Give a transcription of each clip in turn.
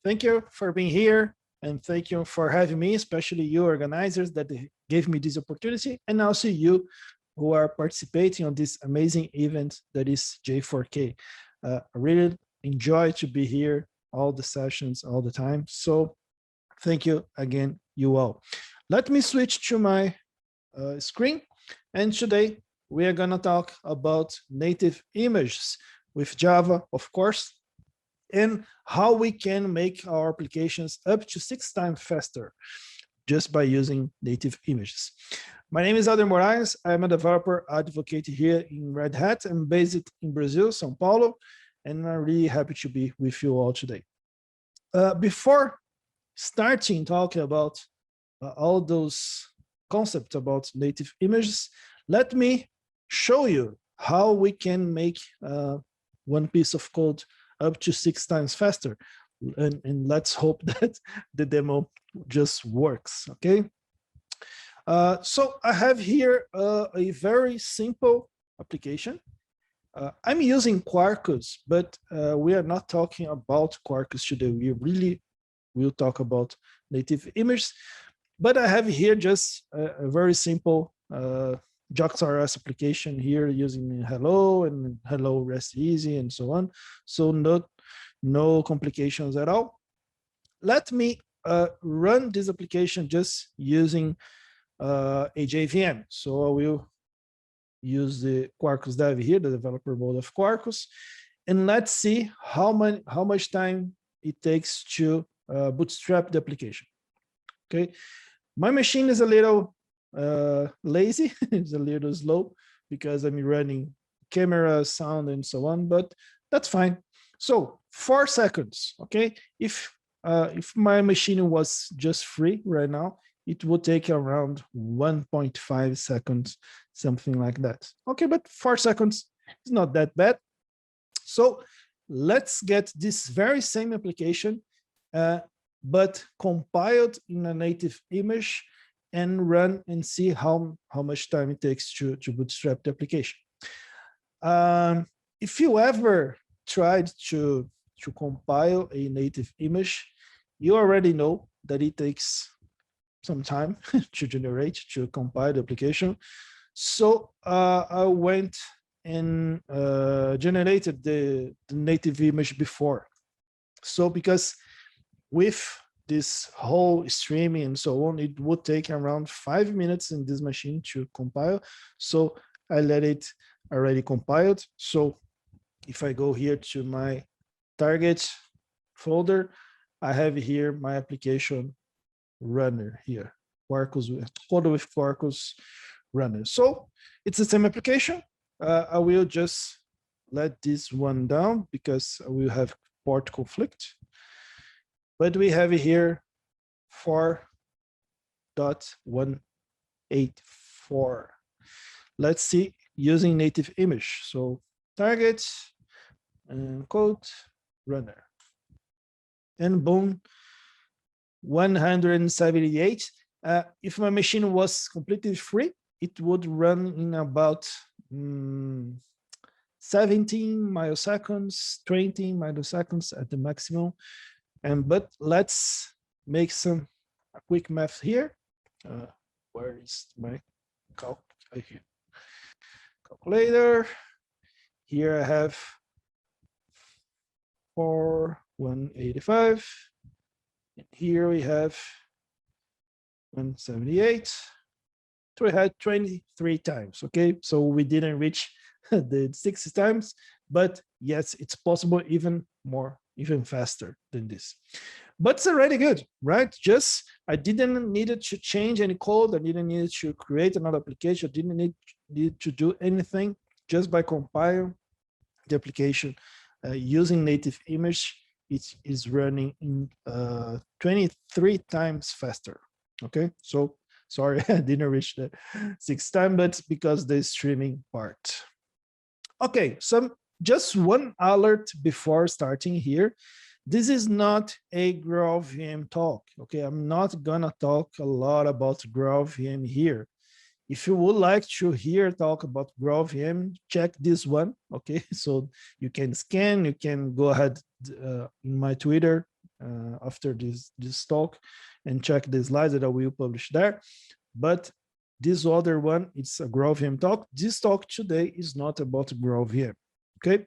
thank you for being here, and thank you for having me, especially you organizers that gave me this opportunity, and also you who are participating on this amazing event that is J4K. I really enjoy to be here, all the sessions, all the time. So thank you again, you all. Let me switch to my screen. And today we are going to talk about native images with Java, of course, and how we can make our applications up to 6 times faster just by using native images. My name is Moraes. I'm a developer advocate here in Red Hat. I'm based in Brazil, São Paulo, and I'm really happy to be with you all today. Before starting talking about all those concepts about native images, let me show you how we can make one piece of code up to 6 times faster. And let's hope that the demo just works, okay? So I have here a very simple application. I'm using Quarkus, but we are not talking about Quarkus today. We really will talk about native images. But I have here just a very simple JOX-RS application here using hello and hello rest easy and so on. So no complications at all. Let me run this application just using a JVM. So I will use the Quarkus dev here, the developer mode of Quarkus, and let's see how much time it takes to bootstrap the application. Okay, my machine is a little lazy, it's a little slow because I'm running camera, sound, and so on, but that's fine. So 4 seconds, okay? If my machine was just free right now, it would take around 1.5 seconds, something like that. Okay, but 4 seconds is not that bad. So let's get this very same application, but compiled in a native image and run and see how much time it takes to bootstrap the application. If you ever tried to compile a native image, you already know that it takes some time to generate, to compile the application. So I went and generated the native image before. So because with this whole streaming and so on, it would take around 5 minutes in this machine to compile. So I let it already compiled. So if I go here to my target folder, I have here my application runner here, Quarkus, code with Quarkus runner. So it's the same application. I will just let this one down because I will have port conflict. But we have here 4.184. Let's see using native image. So target and code runner. And boom, 178. If my machine was completely free, it would run in about 17 milliseconds, 20 milliseconds at the maximum. But let's make a quick math here. Where is my calculator? Here I have 4.185. And here we have 178. So we had 23 times, okay? So we didn't reach the 60 times, but yes, it's possible even more, even faster than this. But it's already good, right? Just, I didn't need to change any code. I didn't need to create another application. I didn't need to do anything. Just by compiling the application using native image, it is running in 23 times faster, okay? So sorry, I didn't reach the 6th time, but because the streaming part. Okay, so just one alert before starting here. This is not a GraalVM talk, okay? I'm not gonna talk a lot about GraalVM here. If you would like to hear talk about GraalVM, check this one, okay? So you can scan, you can go ahead in my Twitter, after this talk and check the slides that I will publish there. But this other one, it's a GraalVM talk. This talk today is not about GraalVM, okay?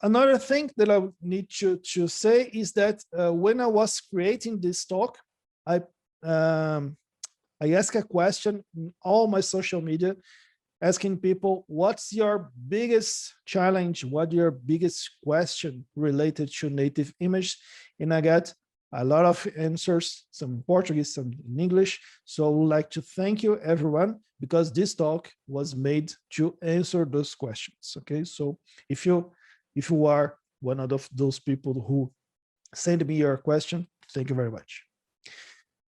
Another thing that I need to say is that when I was creating this talk, I asked a question in all my social media, asking people, what's your biggest challenge? What your biggest question related to native image? And I got a lot of answers, some in Portuguese, some in English. So I would like to thank you, everyone, because this talk was made to answer those questions, okay? So if you are one of those people who send me your question, thank you very much.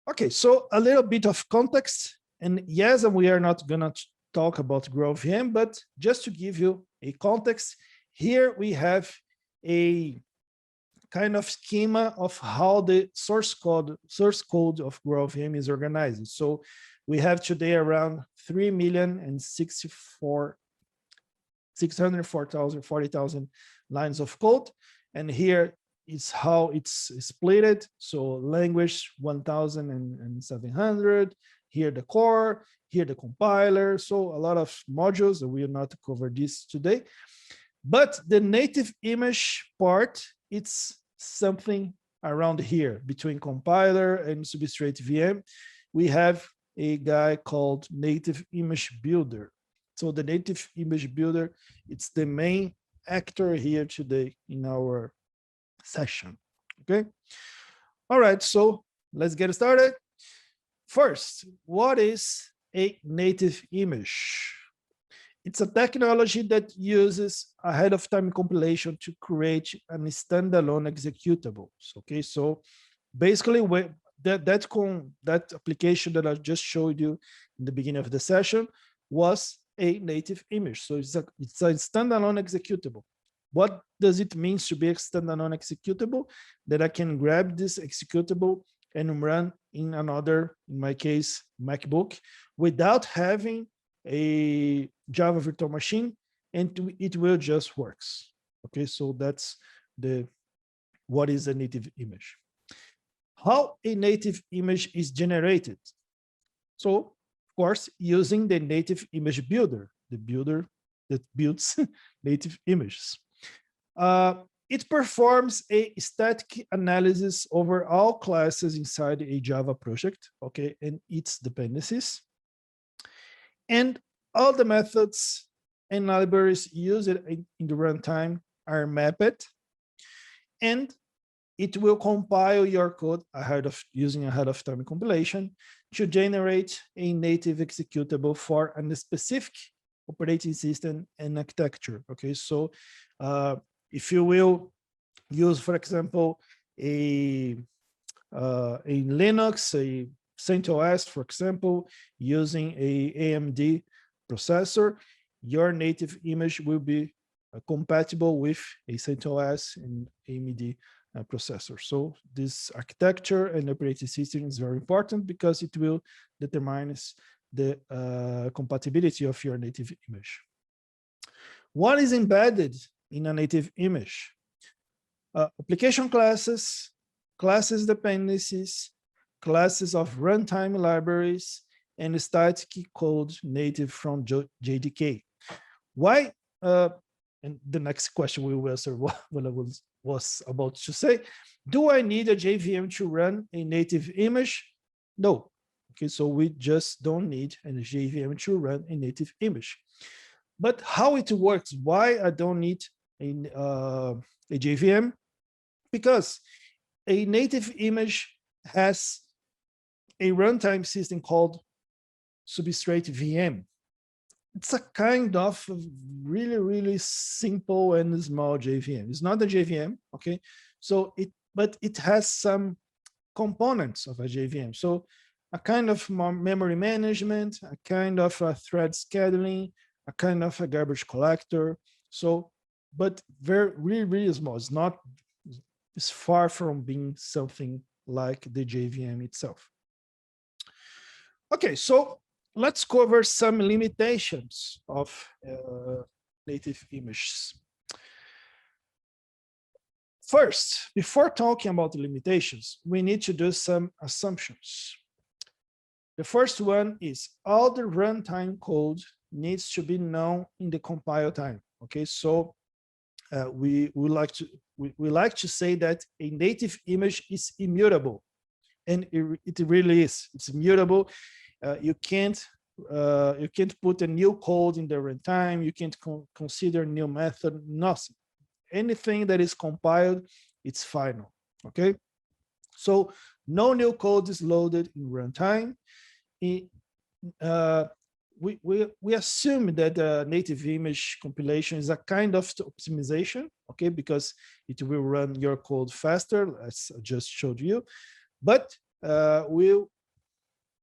Okay, so a little bit of context. And yes, we are not gonna talk about GraalVM, but just to give you a context, here we have a kind of schema of how the source code of GraalVM is organized. So we have today around 3,064,040,000 lines of code. And here is how it's split. So language 1,700, here the core, here the compiler. So a lot of modules, and we will not cover this today. But the native image part, it's something around here between compiler and Substrate VM. We have a guy called Native Image Builder. So the Native Image Builder, it's the main actor here today in our session, okay? All right, so let's get started. First, what is a native image? It's a technology that uses ahead of time compilation to create a standalone executable. Okay, so basically that application that I just showed you in the beginning of the session was a native image. So it's a standalone executable. What does it mean to be a standalone executable? That I can grab this executable and run in another, in my case, MacBook, without having a Java virtual machine, and it will just works. Okay, so that's what is a native image. How a native image is generated? So, of course, using the native image builder, the builder that builds native images. It performs a static analysis over all classes inside a Java project, okay, and its dependencies. And all the methods and libraries used in the runtime are mapped, and it will compile your code using ahead of time compilation to generate a native executable for a specific operating system and architecture. Okay, so if you will use, for example, a Linux, a CentOS, for example, using a AMD processor, your native image will be compatible with a CentOS and AMD processor. So this architecture and operating system is very important because it will determine the compatibility of your native image. What is embedded in a native image? Application classes, classes dependencies, classes of runtime libraries, and static code native from JDK. Why? And the next question we will answer what I was about to say. Do I need a JVM to run a native image? No. Okay, so we just don't need a JVM to run a native image. But how it works? Why I don't need a JVM? Because a native image has a runtime system called Substrate VM. It's a kind of really, really simple and small JVM. It's not a JVM, okay? So but it has some components of a JVM. So a kind of memory management, a kind of a thread scheduling, a kind of a garbage collector. So, but really, really small. It's far from being something like the JVM itself. Okay, so let's cover some limitations of native images. first, before talking about the limitations, we need to do some assumptions. The first one is all the runtime code needs to be known in the compile time. Okay, so we like to say that a native image is immutable, and it really is. It's immutable. You can't put a new code in the runtime. You can't consider new method. Nothing. Anything that is compiled, it's final. Okay, so no new code is loaded in runtime. We assume that the native image compilation is a kind of optimization, okay, because it will run your code faster, as I just showed you. But we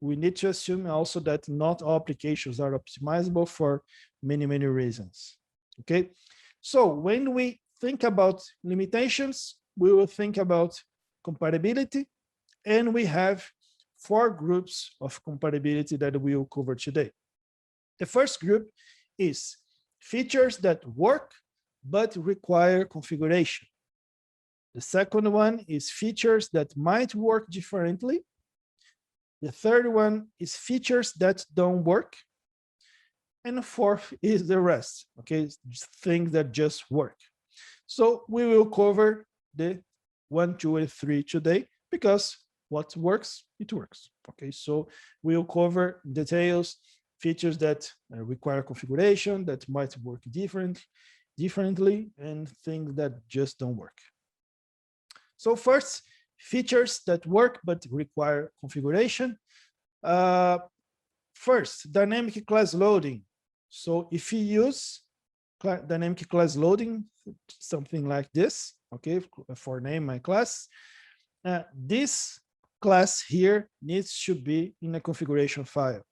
need to assume also that not all applications are optimizable for many, many reasons. Okay, so when we think about limitations, we will think about compatibility, and we have 4 groups of compatibility that we will cover today. The first group is features that work but require configuration. The second one is features that might work differently. The third one is features that don't work. And the fourth is the rest, okay, things that just work. So we will cover the 1, 2, and 3 today, because what works, it works. Okay, so we'll cover details, features that require configuration, that might work differently, and things that just don't work. So first, features that work but require configuration. First, dynamic class loading. So if you use dynamic class loading, something like this, okay, for name my class, this class here needs to be in a configuration file,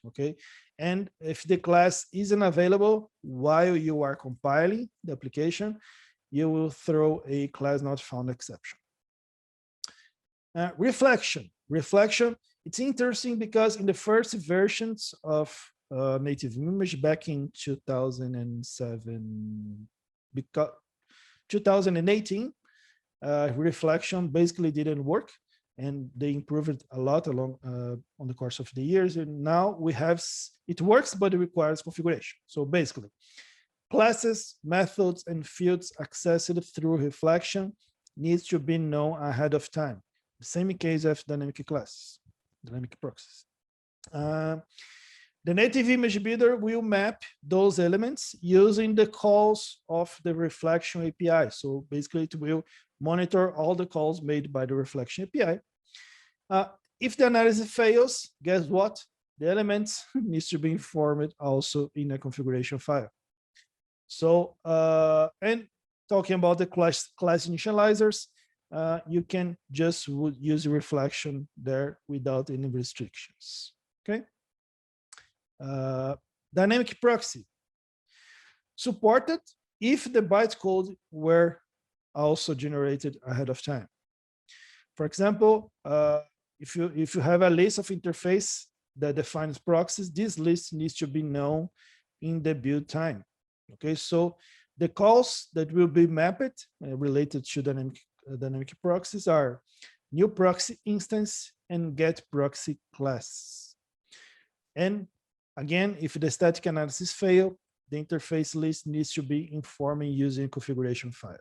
okay? And if the class isn't available while you are compiling the application, you will throw a class not found exception. Reflection, it's interesting because in the first versions of native image back in 2007, because 2018, reflection basically didn't work, and they improved it a lot along on the course of the years. And now we have, it works, but it requires configuration. So basically, classes, methods, and fields accessed through reflection needs to be known ahead of time. The same case of dynamic classes, dynamic proxies. The native image builder will map those elements using the calls of the reflection API. So basically it will monitor all the calls made by the reflection API. If the analysis fails, guess what? The elements needs to be informed also in a configuration file. So, and talking about the class initializers, you can just use reflection there without any restrictions, okay? Dynamic proxy, supported if the bytecode were also generated ahead of time. For example, if you have a list of interface that defines proxies, this list needs to be known in the build time. Okay, so the calls that will be mapped related to dynamic proxies are new proxy instance and get proxy class. And again, if the static analysis fail, the interface list needs to be informed using configuration file.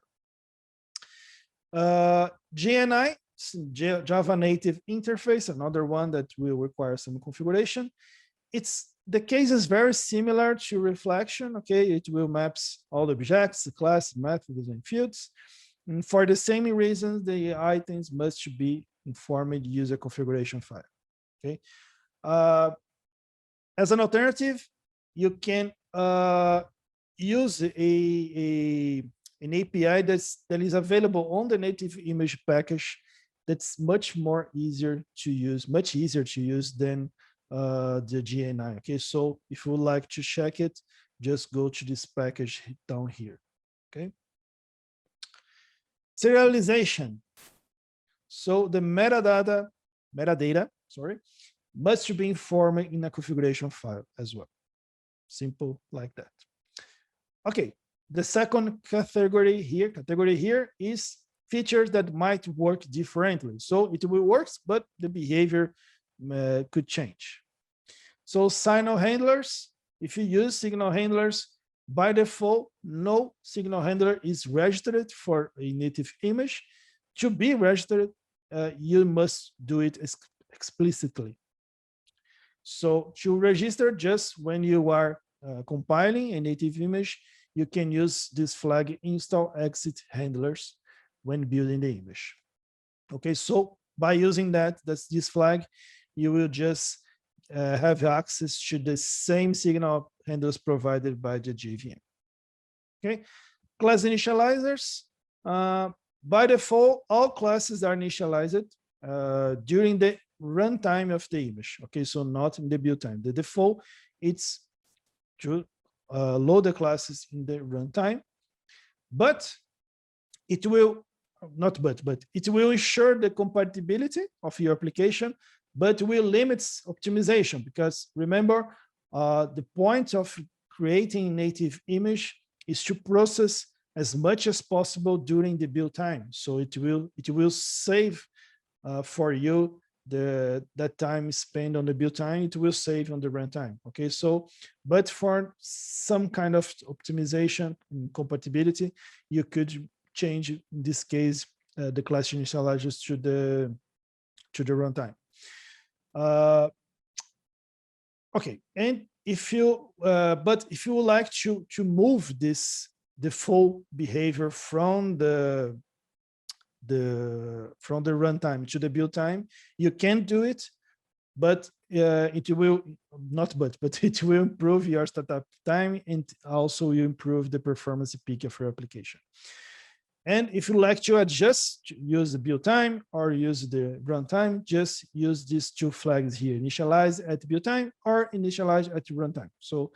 JNI, Java Native Interface, another one that will require some configuration. The case is very similar to reflection, okay? It will maps all the objects, the class, methods, and fields. And for the same reasons, the items must be informed using a configuration file, okay? As an alternative, you can use an API that is available on the native image package that's much easier to use than the GNI. Okay, so if you would like to check it, just go to this package down here. Okay. Serialization. So the metadata, sorry, must be informed in a configuration file as well. Simple like that. Okay. The second category here is features that might work differently. So it will work, but the behavior could change. So signal handlers, if you use signal handlers, by default, no signal handler is registered for a native image. To be registered, you must do it explicitly. So to register, just when you are compiling a native image, you can use this flag install exit handlers when building the image. Okay, so by using that's this flag, you will just have access to the same signal handlers provided by the JVM. Okay, class initializers. By default, all classes are initialized during the runtime of the image. Okay, so not in the build time. The default, it's to load the classes in the runtime, but it will not but it will ensure the compatibility of your application, but will limit optimization, because remember, the point of creating native image is to process as much as possible during the build time. So it will save for you that time spent on the build time, it will save on the runtime. Okay, so but for some kind of optimization and compatibility, you could change, in this case, the class initializers to the runtime. Okay, and if you but if you would like to move this default behavior from the runtime to the build time, you can do it, but it will but it will improve your startup time, and also you improve the performance peak of your application. And if you like to adjust, use the build time or use the runtime, just use these two flags here: initialize at build time or initialize at runtime. So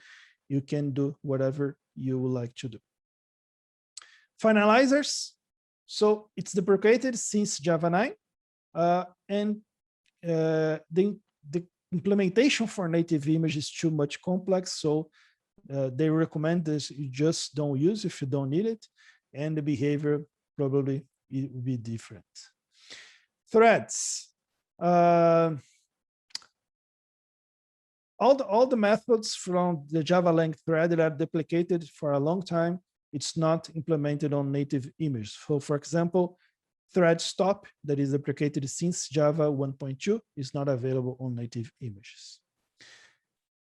you can do whatever you would like to do. Finalizers. So it's deprecated since Java 9, and the implementation for native image is too much complex. So they recommend this, you just don't use if you don't need it, and the behavior probably will be different. Threads. All the methods from the Java lang thread that are deprecated for a long time, it's not implemented on native image. So for example, thread stop that is deprecated since Java 1.2 is not available on native images.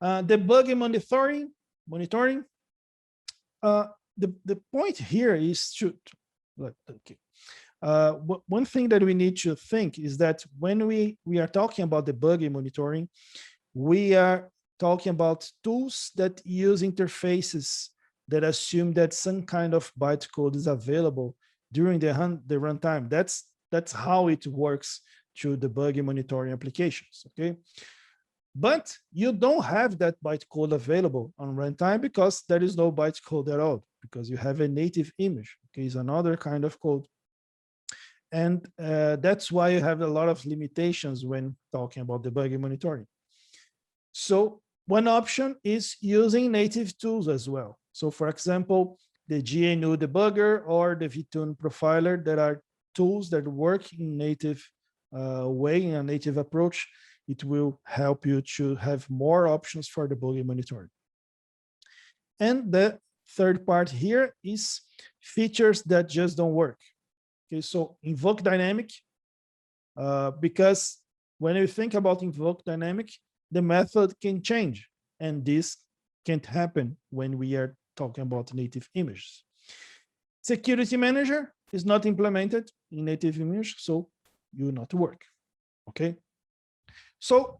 Debug and monitoring. The point here is to, okay. One thing that we need to think is that when we are talking about debugging monitoring, we are talking about tools that use interfaces that assume that some kind of bytecode is available during the runtime. That's how it works to debugging monitoring applications. Okay. But you don't have that bytecode available on runtime because there is no bytecode at all, because you have a native image. Okay, it's another kind of code. And that's why you have a lot of limitations when talking about debugging monitoring. So one option is using native tools as well. So for example, the GNU debugger or the vTune profiler, that are tools that work in native way, in a native approach. It will help you to have more options for debugging monitoring. And the third part here is features that just don't work. Okay, so invoke dynamic, because when you think about invoke dynamic, the method can change, and this can't happen when we are talking about native images. Security manager is not implemented in native image, so you will not work. Okay. So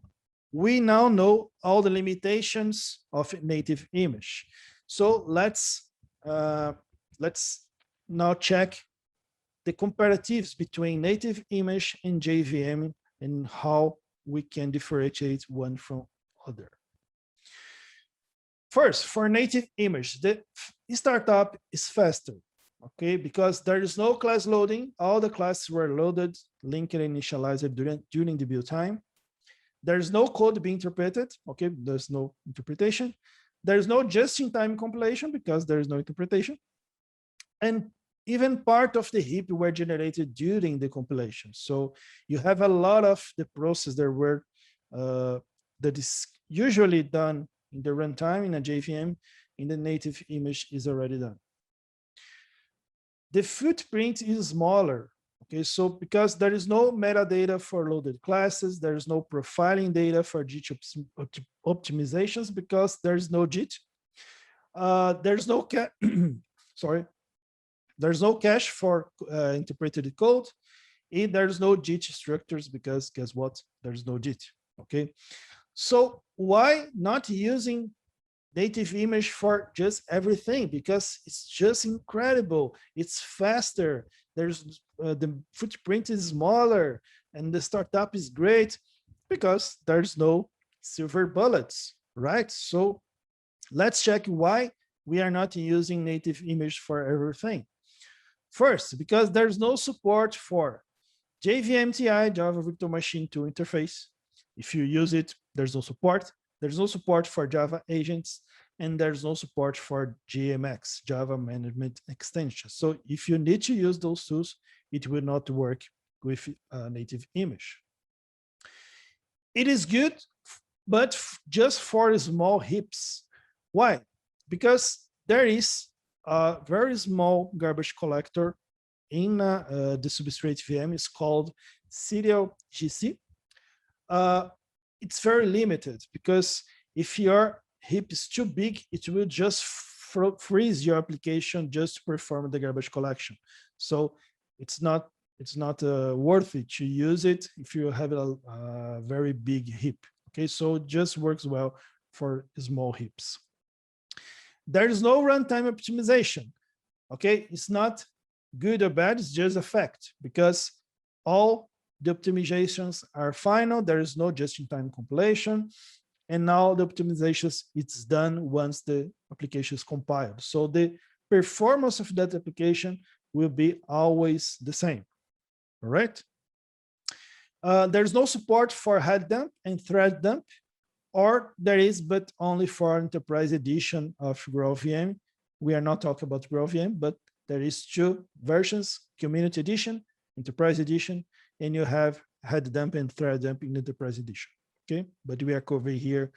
we now know all the limitations of native image. So let's now check the comparatives between native image and JVM and how we can differentiate one from other. First, for native image, the startup is faster, okay, because there is no class loading. All the classes were loaded, linked, and initialized during the build time. There's no code being interpreted, okay, there's no interpretation. There's no just-in-time compilation because there is no interpretation. And even part of the heap were generated during the compilation. So you have a lot of the process that is usually done in the runtime in a JVM, in the native image is already done. The footprint is smaller. Okay, so because there is no metadata for loaded classes, there is no profiling data for JIT optimizations because there is no JIT. There's no sorry, there's no cache for interpreted code, and there's no JIT structures because guess what? There's no JIT. Okay, so why not using native image for just everything? Because it's just incredible. It's faster. There's the footprint is smaller, and the startup is great because there's no silver bullets, right? So let's check why we are not using native image for everything. First, because there's no support for JVMTI, Java Virtual Machine 2 interface. If you use it, there's no support. There's no support for Java agents, and there's no support for JMX, Java Management Extension. So if you need to use those tools, it will not work with a native image. It is good, but just for small heaps. Why? Because there is a very small garbage collector in the substrate VM. It's called serial GC. It's very limited because if your heap is too big, it will just freeze your application just to perform the garbage collection. So it's not worth it to use it if you have a very big heap. Okay, so it just works well for small heaps. There is no runtime optimization. Okay, it's not good or bad, it's just a fact because all the optimizations are final. There is no just-in-time compilation, and now the optimizations, it's done once the application is compiled. So the performance of that application will be always the same, all right? There's no support for head dump and thread dump, or there is, but only for Enterprise Edition of GraalVM. We are not talking about GraalVM, but there is two versions, Community Edition, Enterprise Edition, and you have head dump and thread dump in Enterprise Edition, okay? But we are covering here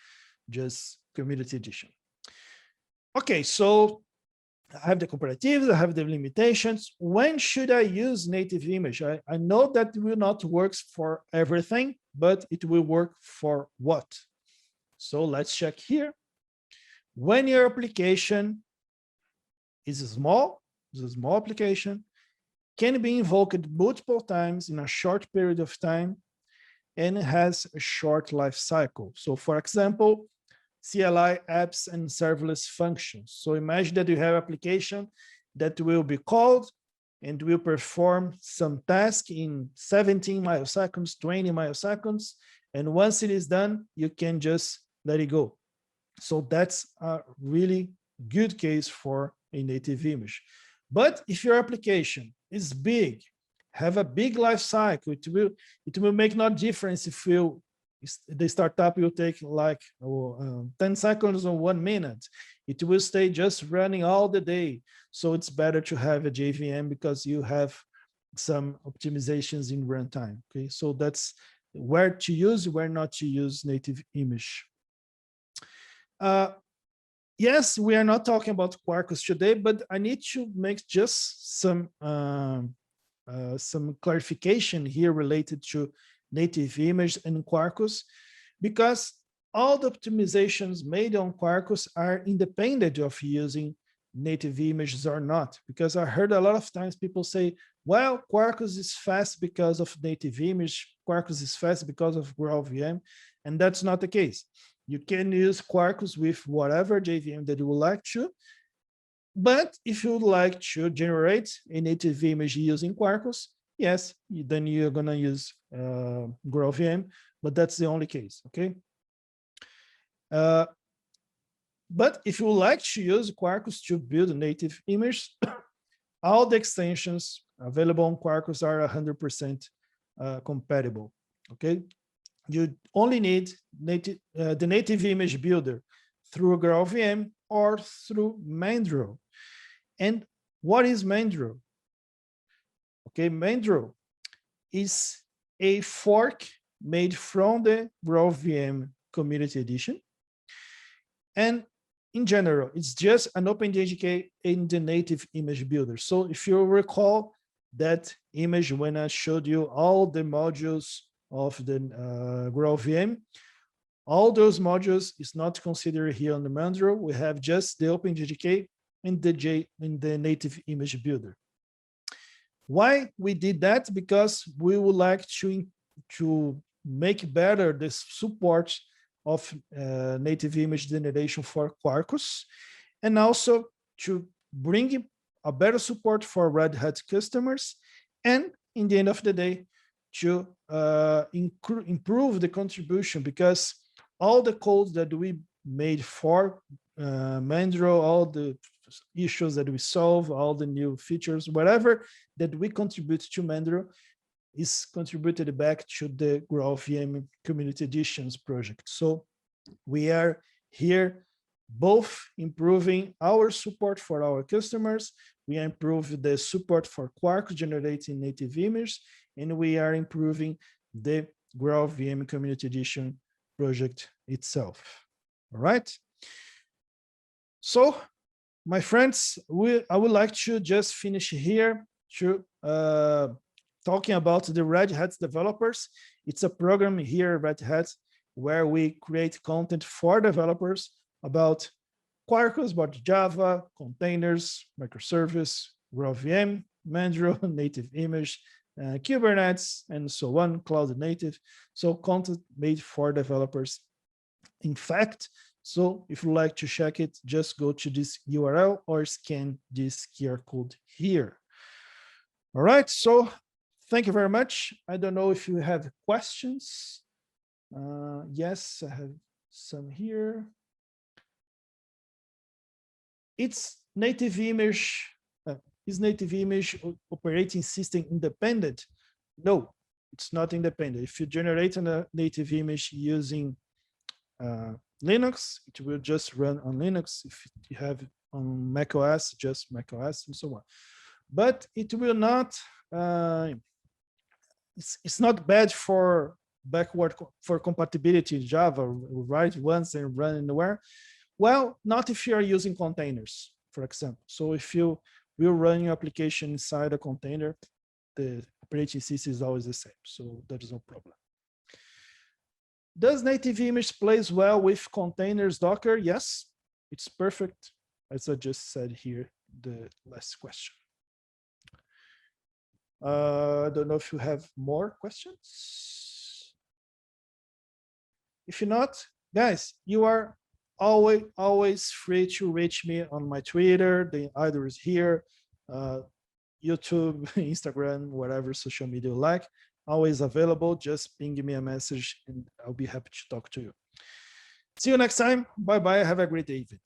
just Community Edition. Okay, so I have the comparatives, I have the limitations. When should I use native image? I know that it will not work for everything, but it will work for what? So let's check here. When your application is small, it's a small application, can be invoked multiple times in a short period of time, and it has a short life cycle. So for example, CLI apps and serverless functions. So imagine that you have an application that will be called and will perform some task in 17 milliseconds, 20 milliseconds. And once it is done, you can just let it go. So that's a really good case for a native image. But if your application is big, have a big life cycle, it will make no difference if the startup will take like 10 seconds or 1 minute. It will stay just running all the day. So it's better to have a JVM because you have some optimizations in runtime. Okay, so that's where to use, where not to use native image. Yes, we are not talking about Quarkus today, but I need to make just some clarification here related to native image and Quarkus, because all the optimizations made on Quarkus are independent of using native images or not. Because I heard a lot of times people say, well, Quarkus is fast because of native image, Quarkus is fast because of GraalVM, and that's not the case. You can use Quarkus with whatever JVM that you would like to, but if you would like to generate a native image using Quarkus, yes, then you're going to use GraalVM, but that's the only case, okay? But if you would like to use Quarkus to build a native image, all the extensions available on Quarkus are 100% compatible, okay? You only need the native image builder through GraalVM or through Mandrill. And what is Mandrill? Okay, Mandrill is a fork made from the GraalVM Community Edition. And in general, it's just an OpenJDK in the native image builder. So if you recall that image when I showed you all the modules of the GraalVM, all those modules is not considered here on the Mandrill. We have just the OpenJDK in the native image builder. Why we did that? Because we would like to make better the support of native image generation for Quarkus, and also to bring a better support for Red Hat customers, and in the end of the day, to improve the contribution, because all the code that we made for Mandrill, all the issues that we solve, all the new features, whatever that we contribute to Mandrill is contributed back to the GraalVM Community Editions project. So we are here both improving our support for our customers, we improve the support for Quarkus generating native image, and we are improving the GraalVM Community Edition project itself. All right. So, my friends, I would like to just finish here to talking about the Red Hat developers. It's a program here at Red Hat where we create content for developers about Quarkus, about Java, containers, microservice, GraalVM, Mandrill, native image, Kubernetes, and so on, cloud native. So content made for developers. In fact, so if you like to check it, just go to this URL or scan this QR code here. All right, so thank you very much. I don't know if you have questions. Yes, I have some here. It's native image. Is native image operating system independent? No, it's not independent. If you generate a native image using Linux, it will just run on Linux. If you have on macOS, just macOS and so on. But it will not, it's not bad for backward for compatibility in Java, write once and run anywhere. Well, not if you are using containers, for example. So if you will run your application inside a container, the operating system is always the same. So there is no problem. Does native image plays well with containers, Docker? Yes, it's perfect. As I just said here, the last question. I don't know if you have more questions. If you're not, guys, you are always free to reach me on my Twitter. The either is here, YouTube, Instagram, whatever social media you like. Always available. Just ping me a message and I'll be happy to talk to you. See you next time. Bye-bye. Have a great evening.